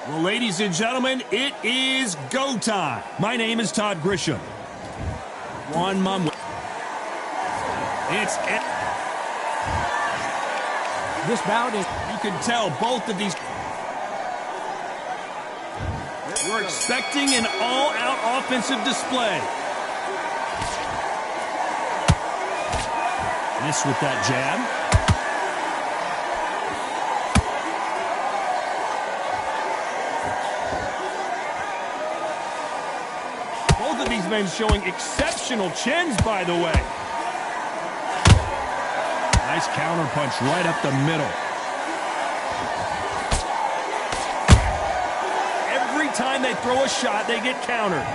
Well, ladies and gentlemen, it is go time. My name is Todd Grisham. One moment. This bout is, you can tell both of these. We're expecting an all-out offensive display. Miss with that jab. Both of these men showing exceptional chins, by the way. Nice counter punch right up the middle. Every time they throw a shot, they get countered.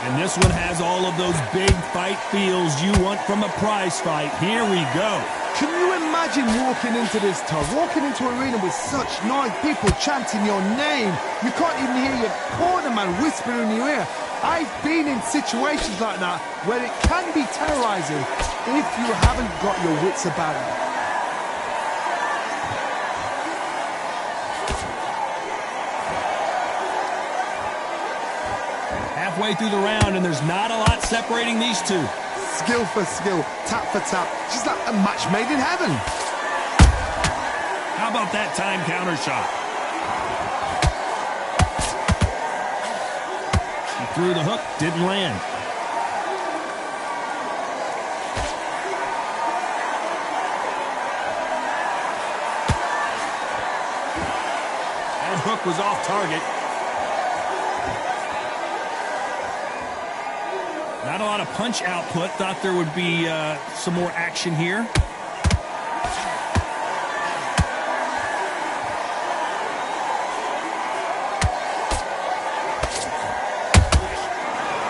And this one has all of those big fight feels you want from a prize fight. Here we go. Can you imagine walking into this, Todd? Walking into an arena with such noise, people chanting your name. You can't even hear your corner man whispering in your ear. I've been in situations like that where it can be terrorizing if you haven't got your wits about you. Halfway through the round, and there's not a lot separating these two. Skill for skill, tap for tap, just like a match made in heaven. How about that time counter shot? He threw the hook, didn't land. That hook was off target. Not a lot of punch output. Thought there would be some more action here.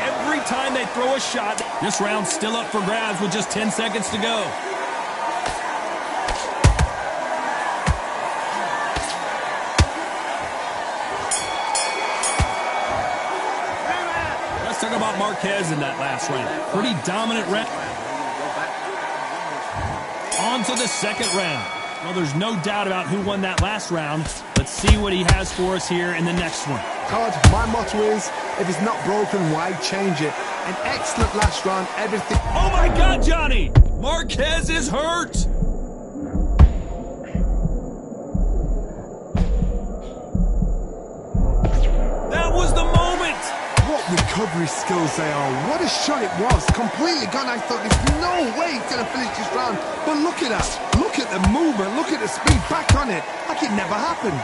Every time they throw a shot, this round's still up for grabs with just 10 seconds to go. Let's talk about Marquez in that last round. Pretty dominant round. On to the second round. Well, there's no doubt about who won that last round. Let's see what he has for us here in the next one. Todd, my motto is, if it's not broken, why change it? An excellent last round, everything. Oh my God, Johnny! Marquez is hurt! That was the moment! What recovery skills they are. What a shot it was. Completely gone. I thought there's no way he's going to finish this round. But look at that. Look at the movement. Look at the speed. Back on it. Like it never happened.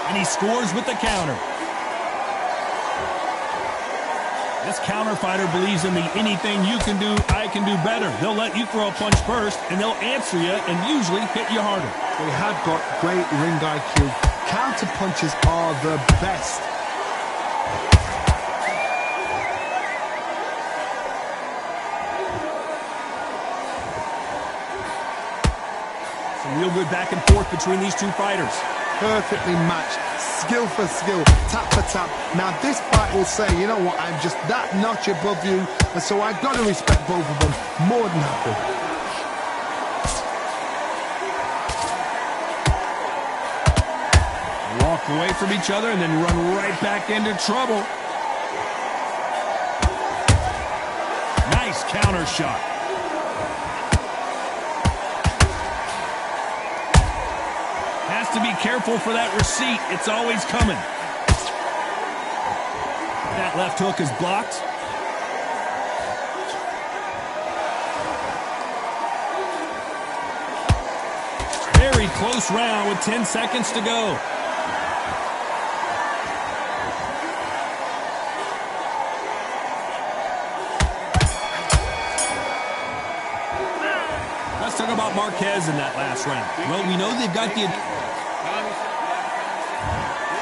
And he scores with the counter. This counter fighter believes in the anything you can do, I can do better. They'll let you throw a punch first, and they'll answer you and usually hit you harder. They have got great ring IQ. Counter punches are the best. Some real good back and forth between these two fighters. Perfectly matched. Skill for skill. Tap for tap. Now this fight will say, you know what, I'm just that notch above you. And so I've got to respect both of them. More than happy. Walk away from each other and then run right back into trouble. Nice counter shot. Has to be careful for that receipt. It's always coming. That left hook is blocked. Very close round with 10 seconds to go. Let's talk about Marquez in that last round. Well, we know they've got the...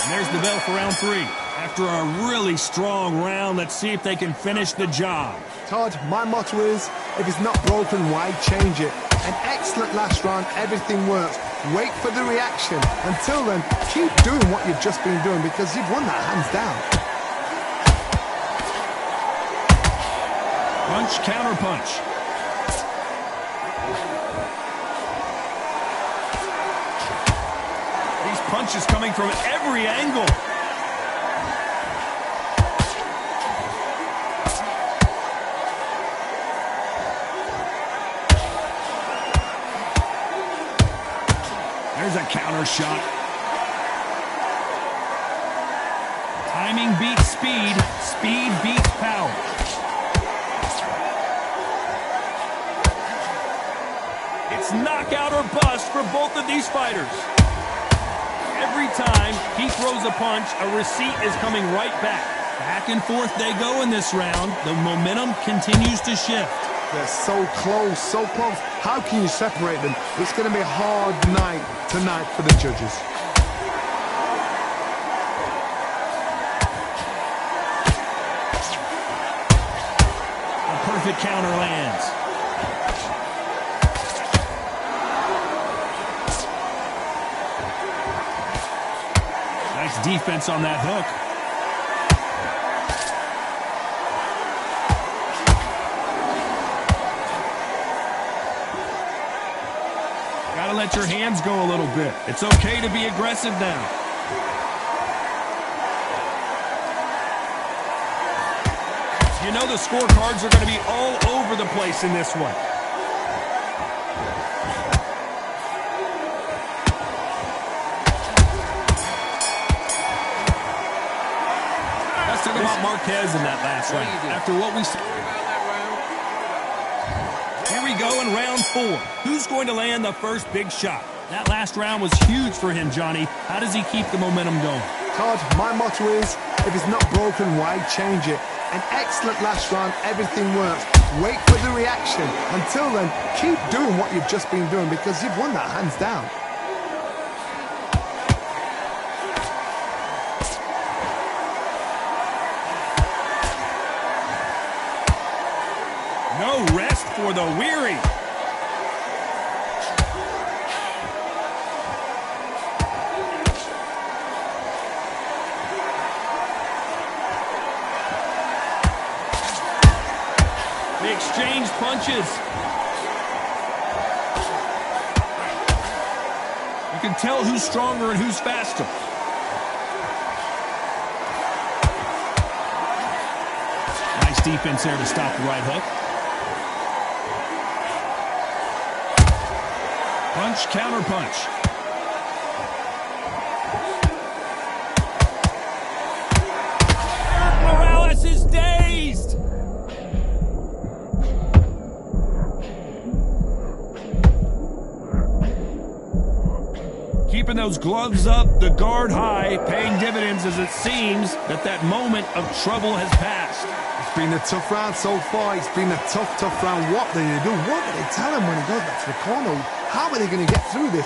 And there's the bell for round 3. After a really strong round, let's see if they can finish the job. Todd, my motto is, if it's not broken, why change it? An excellent last round, everything works. Wait for the reaction. Until then, keep doing what you've just been doing because you've won that hands down. Punch, counter punch. These punches coming from every angle. There's a counter shot. Timing beats speed. Speed beats power. It's knockout or bust for both of these fighters. Every time he throws a punch, a receipt is coming right back. Back and forth they go in this round. The momentum continues to shift. They're so close, so close. How can you separate them? It's going to be a hard night tonight for the judges. A perfect counter lands. Nice defense on that hook. Gotta let your hands go a little bit. It's okay to be aggressive now. You know the scorecards are going to be all over the place in this one. Let's talk about Marquez in that last round. After what we saw. Here we go in round 4. Who's going to land the first big shot? That last round was huge for him, Johnny. How does he keep the momentum going? Todd, my motto is, if it's not broken, why change it? An excellent last round, everything works. Wait for the reaction. Until then, keep doing what you've just been doing because you've won that hands down. No rest for the weary. They exchange punches. You can tell who's stronger and who's faster. Nice defense there to stop the right hook. Punch, counter punch. Morales is dazed. Keeping those gloves up, the guard high, paying dividends as it seems that moment of trouble has passed. It's been a tough round so far. It's been a tough round. What do they do? What do they tell him when he goes back to the corner? How are they going to get through this?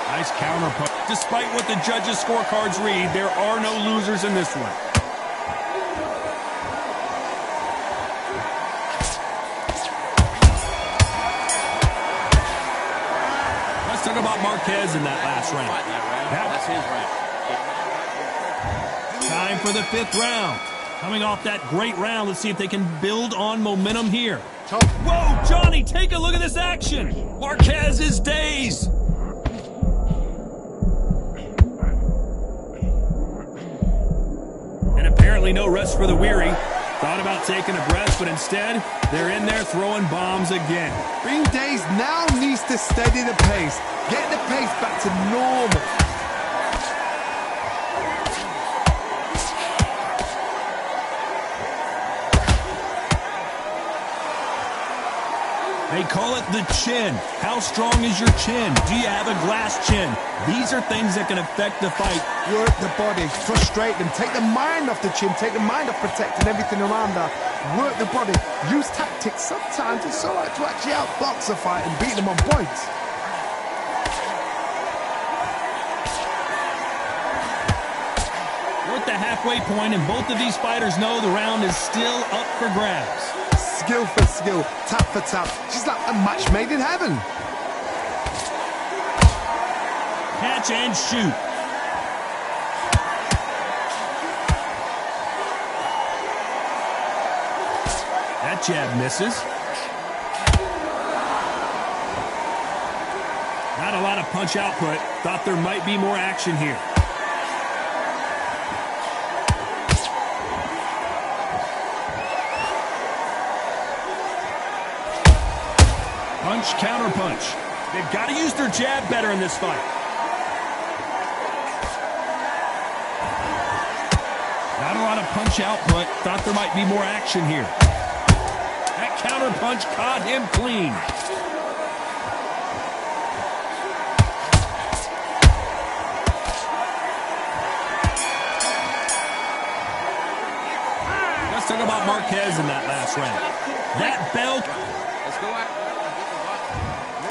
Nice counter punch. Despite what the judges' scorecards read, there are no losers in this one. Let's talk about Marquez in that last round. That's his round. Time for the 5th round. Coming off that great round, let's see if they can build on momentum here. Whoa, Johnny, take a look at this action. Marquez is dazed. And apparently no rest for the weary. Thought about taking a breath, but instead, they're in there throwing bombs again. Being dazed now needs to steady the pace. Get the pace back to normal. They call it the chin. How strong is your chin? Do you have a glass chin? These are things that can affect the fight. Work the body, frustrate them, take the mind off the chin, take the mind off protecting everything around that. Work the body, use tactics. Sometimes it's all right to actually outbox a fight and beat them on points. We're at the halfway point, and both of these fighters know the round is still up for grabs. Skill for skill, tap for tap. She's like a match made in heaven. Catch and shoot. jab misses. Not a lot of punch output. Thought there might be more action here. Punch, counter punch. They've got to use their jab better in this fight. Not a lot of punch output. Thought there might be more action here. That counter punch caught him clean. Let's talk about Marquez in that last round. That bell.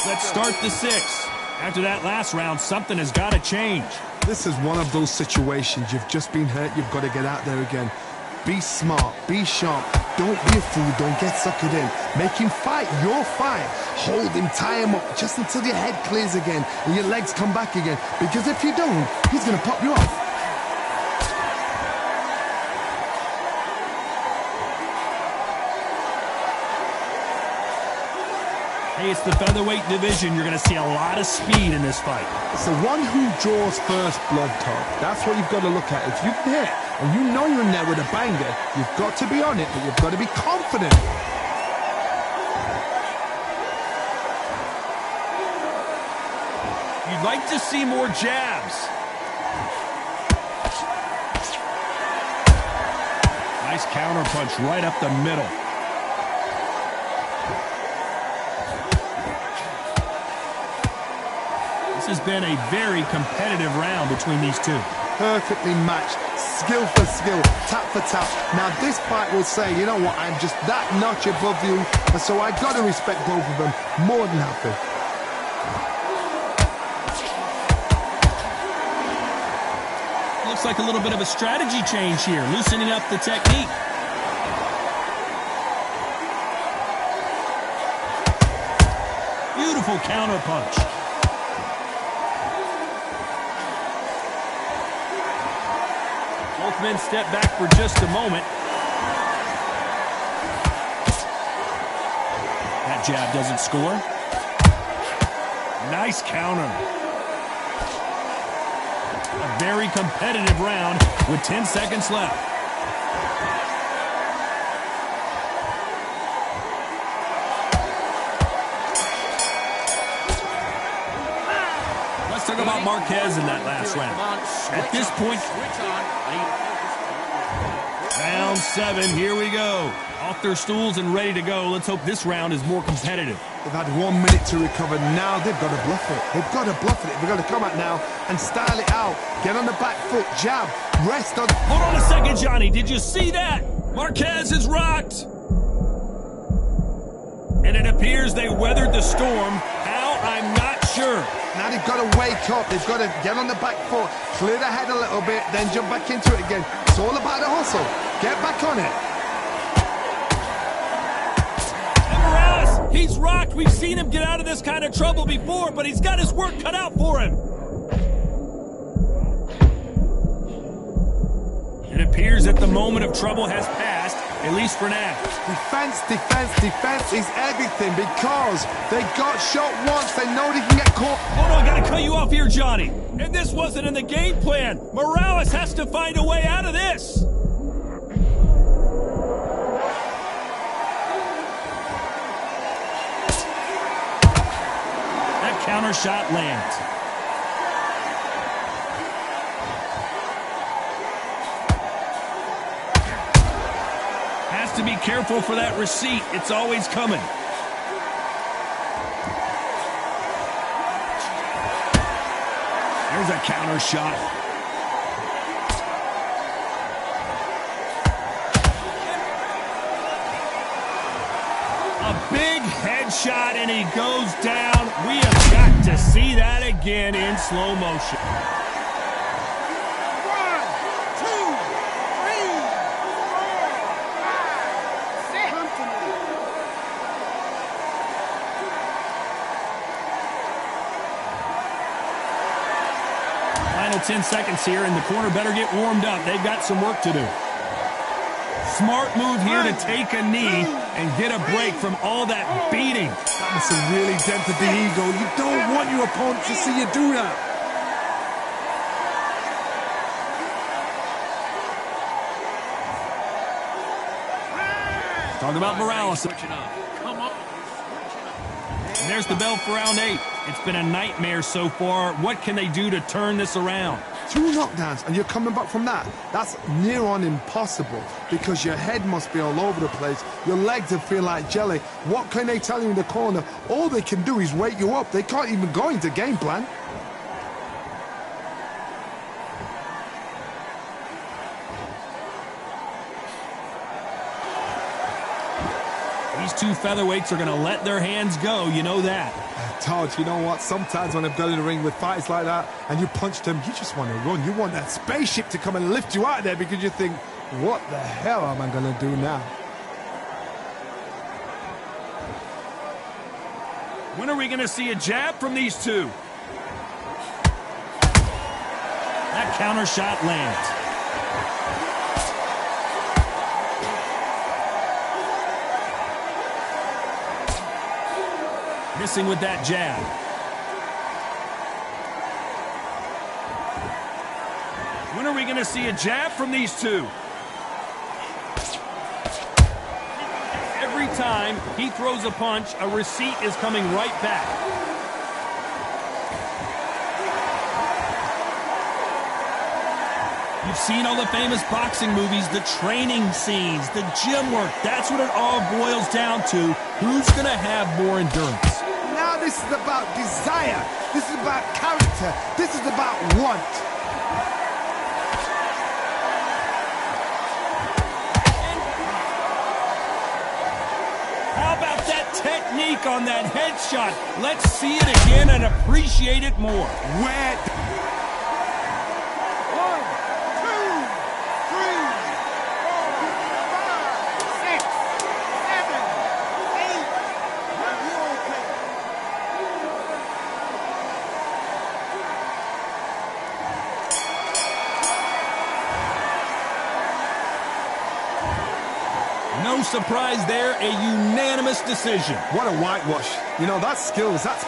Let's start the 6th. After that last round, something has got to change. This is one of those situations. You've just been hurt. You've got to get out there again. Be smart. Be sharp. Don't be a fool. Don't get suckered in. Make him fight your fight. Hold him. Tie him up just until your head clears again and your legs come back again. Because if you don't, he's going to pop you off. Hey, it's the featherweight division. You're going to see a lot of speed in this fight. It's the one who draws first blood, Todd. That's what you've got to look at. If you hit and you know you're in there with a banger, you've got to be on it, but you've got to be confident. You'd like to see more jabs. Nice counter punch right up the middle. This has been a very competitive round between these two. Perfectly matched, skill for skill, tap for tap. Now this fight will say, you know what, I'm just that notch above you, and so I got to respect both of them more than happy. Looks like a little bit of a strategy change here, loosening up the technique. Beautiful counter punch. Both men step back for just a moment. That jab doesn't score. Nice counter. A very competitive round with 10 seconds left. Let's talk about Marquez in that last round. At this point, round 7, here we go. Off their stools and ready to go. Let's hope this round is more competitive. They've had 1 minute to recover. Now they've got to bluff it. They've got to bluff it. They've got to come out now and style it out. Get on the back foot, jab, rest on. Hold on a second, Johnny. Did you see that? Marquez is rocked. And it appears they weathered the storm. How? I'm not sure. Now they've got to wake up. They've got to get on the back foot, clear the head a little bit, then jump back into it again. It's all about the hustle. Get back on it. And Morales, he's rocked. We've seen him get out of this kind of trouble before, but he's got his work cut out for him. It appears that the moment of trouble has passed, at least for now. Defense, defense, defense is everything because they got shot once. They know they can get caught. Hold on, I gotta cut you off here, Johnny. And this wasn't in the game plan. Morales has to find a way out of this. That counter shot lands. Has to be careful for that receipt. It's always coming. There's a counter shot. A big headshot, and he goes down. We have got to see that again in slow motion. Final 10 seconds here, and the corner better get warmed up. They've got some work to do. Smart move here to take a knee. and get a break from all that beating. That must have really dented the ego. You don't want your opponent to see you do that. Talk about Morales. And there's the bell for round 8. It's been a nightmare so far. What can they do to turn this around? 2 knockdowns and you're coming back from that. That's near on impossible because your head must be all over the place. Your legs will feel like jelly. What can they tell you in the corner? All they can do is wake you up. They can't even go into game plan. These 2 featherweights are going to let their hands go, you know that. Todd, you know what? Sometimes when I've got in the ring with fights like that and you punch them, you just want to run. You want that spaceship to come and lift you out of there because you think, what the hell am I going to do now? When are we going to see a jab from these 2? That counter shot lands. Missing with that jab. When are we going to see a jab from these 2? Every time he throws a punch, a receipt is coming right back. You've seen all the famous boxing movies, the training scenes, the gym work. That's what it all boils down to. Who's going to have more endurance? Now this is about desire. This is about character. This is about want. How about that technique on that headshot? Let's see it again and appreciate it more. Where? 1, 2, 3, 4, 5, 6, 7, 8. No surprise there, a unanimous decision. What a whitewash. You know, that's skills, that's